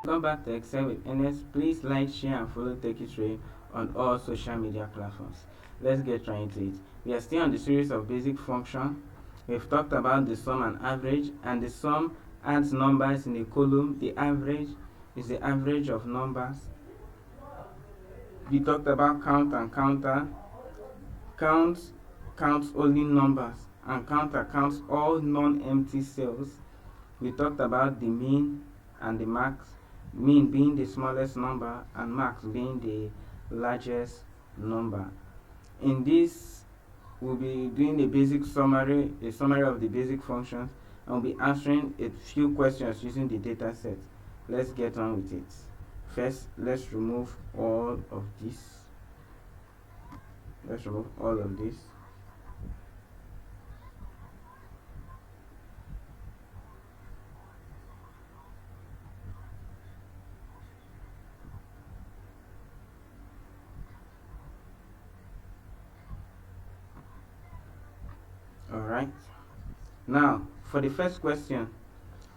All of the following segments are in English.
Welcome back to Excel with Ernest. Please like, share, and follow Take It Ray on all social media platforms. Let's get right into it. We are still on the series of basic function. We've talked about the sum and average, and the sum adds numbers in a column. The average is the average of numbers. We talked about count and counter. Count counts only numbers, and counter counts all non-empty cells. We talked about the mean and the max, mean being the smallest number and max being the largest number. In this, we'll be doing a summary of the basic functions, and we'll be answering a few questions using the data set. Let's get on with it. First, let's remove all of this. Alright. Now, for the first question,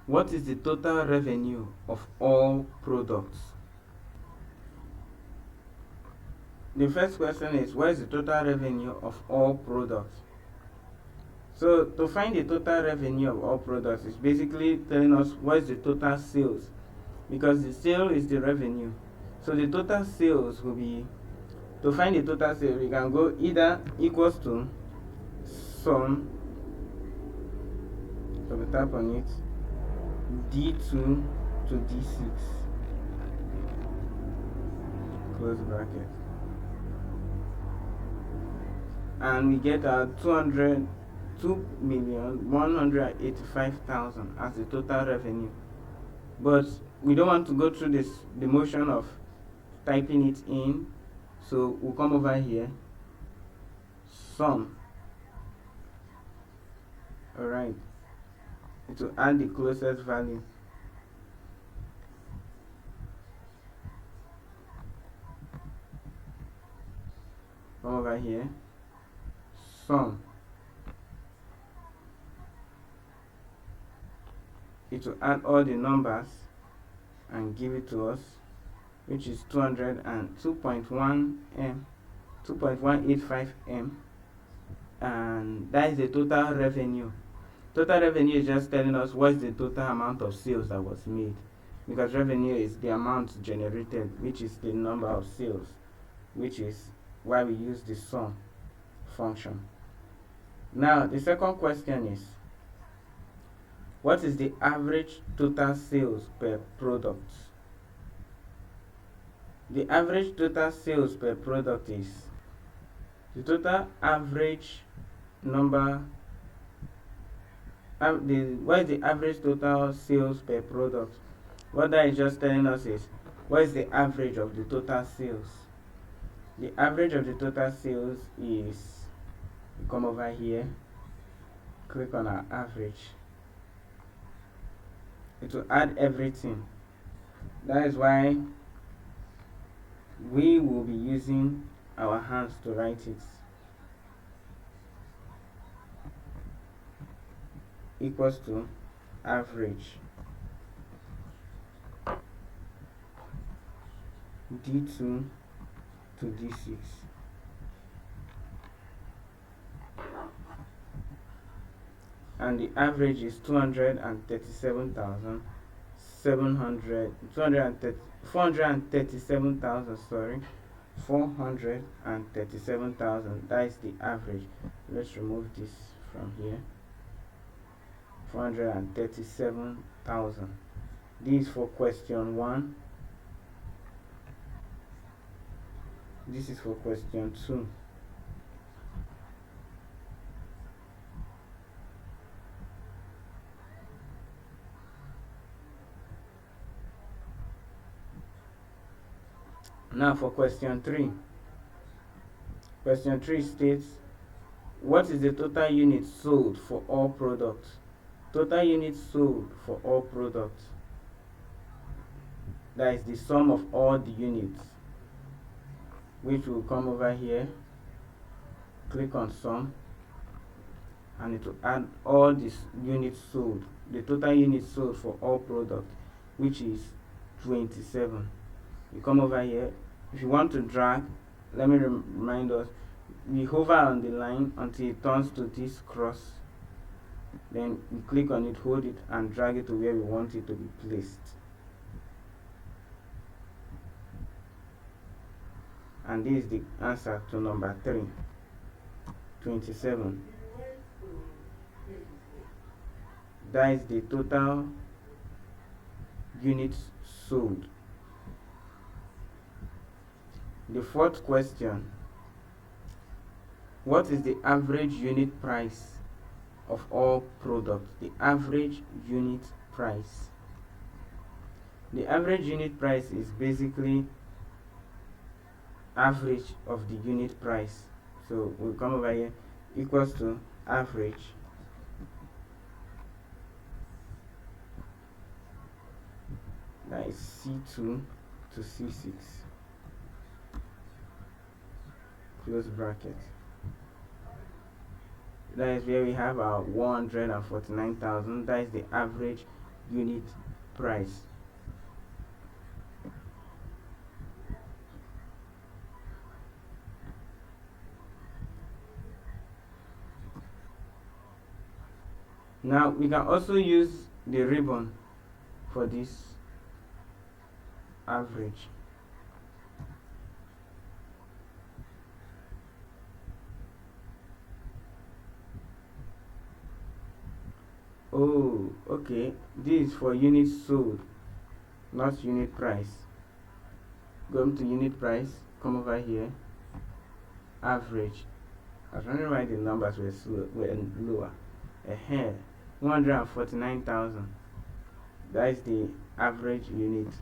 what is the total revenue of all products? The first question is, what is the total revenue of all products? So, to find the total revenue of all products is basically telling us what is the total sales, because the sale is the revenue. So, the total sales will be, to find the total sales, we can go either equals to sum, so we tap on it, D2 to D6, close bracket, and we get our 2,185,000 as the total revenue. But we don't want to go through the motion of typing it in, so we'll come over here, sum. Alright, it will add the closest value. Come over here, sum. It will add all the numbers and give it to us, which is 202.1 m, 2.185 m, and that is the total revenue. Total revenue is just telling us what is the total amount of sales that was made, because revenue is the amount generated, which is the number of sales, which is why we use the sum function. Now, the second question is, what is the average total sales per product? The average total sales per product is the total average number. What is the average total sales per product? What that is just telling us is, what is the average of the total sales? The average of the total sales is, you come over here, click on our average. It will add everything. That is why we will be using our hands to write it. Equals to average D2 to D6. And the average is 437,000. That is the average. Let's remove this from here. 437,000. This is for question 1. This is for question 2. Now for question 3. Question 3 states, what is the total units sold for all products? Total units sold for all products. That is the sum of all the units, which will come over here, click on sum, and it will add all these units sold, the total units sold for all products, which is 27. You come over here. If you want to drag, let me remind us, we hover on the line until it turns to this cross, then we click on it, hold it, and drag it to where we want it to be placed. And this is the answer to number 3, 27. That is the total units sold. The fourth question: what is the average unit price of all products? The average unit price. The average unit price is basically average of the unit price. So we'll come over here, equals to average that is C2 to C6, close bracket. That is where we have our 149,000. That is the average unit price. Now we can also use the ribbon for this average. Oh, okay. This is for units sold, not unit price. Go to unit price, come over here, average. I was wondering why the numbers were lower. 149,000. That is the average unit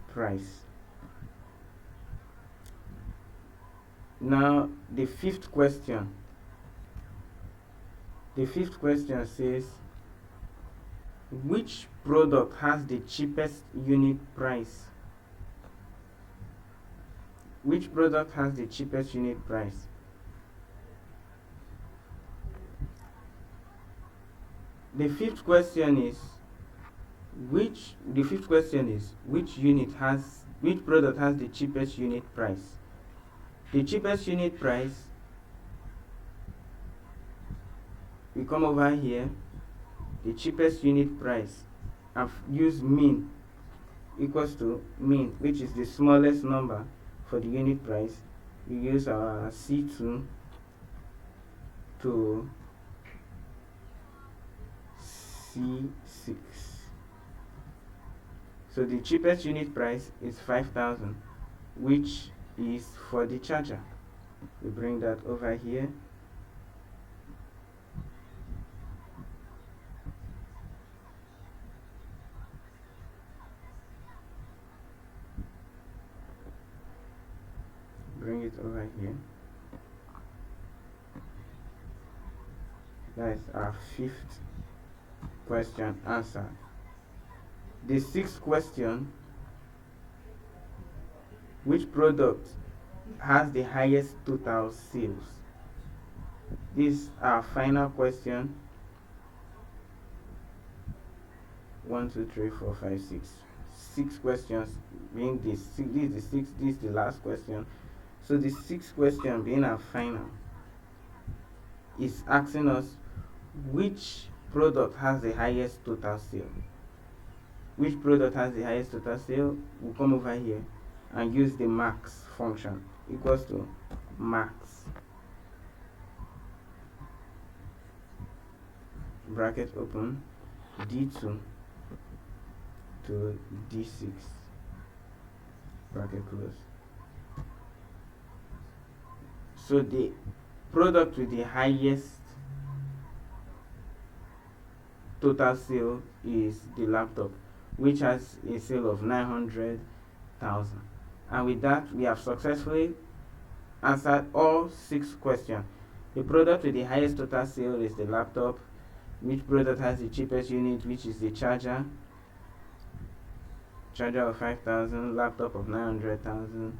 price. Now the fifth question. The fifth question says, which product has the cheapest unit price? Which product has the cheapest unit price? The fifth question is which product has the cheapest unit price? The cheapest unit price, we come over here, the cheapest unit price, and use mean equals to mean, which is the smallest number for the unit price. We use our C2 to C6. So the cheapest unit price is 5,000, which is for the charger. We bring that over here. Bring it over here. That is our fifth question answered. The sixth question: which product has the highest total sales? This is our final question. 1, 2, 3, 4, 5, 6. 6 questions being this is the last question. So the sixth question, being our final, is asking us which product has the highest total sale. Which product has the highest total sale? We'll come over here and use the max function, equals to max, bracket open, D2 to D6, bracket close. So the product with the highest total sale is the laptop, which has a sale of 900,000. And with that, we have successfully answered all 6 questions. The product with the highest total sale is the laptop. Which product has the cheapest unit, which is the charger of 5,000, laptop of 900,000.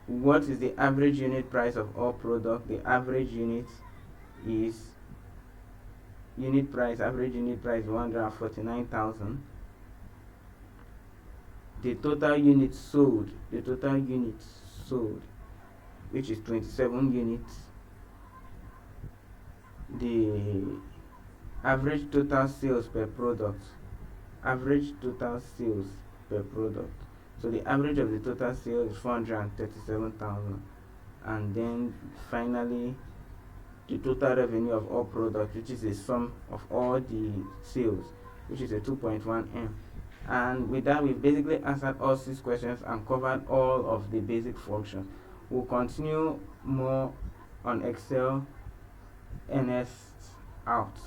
What is the average unit price of all products? The average unit is average unit price 149,000. the total units sold, which is 27 units, the average total sales per product, so the average of the total sales is 437,000, and then finally the total revenue of all products, which is a sum of all the sales, which is a 2.1 m. And with that, we've basically answered all 6 questions and covered all of the basic functions. We'll continue more on Excel. NS out.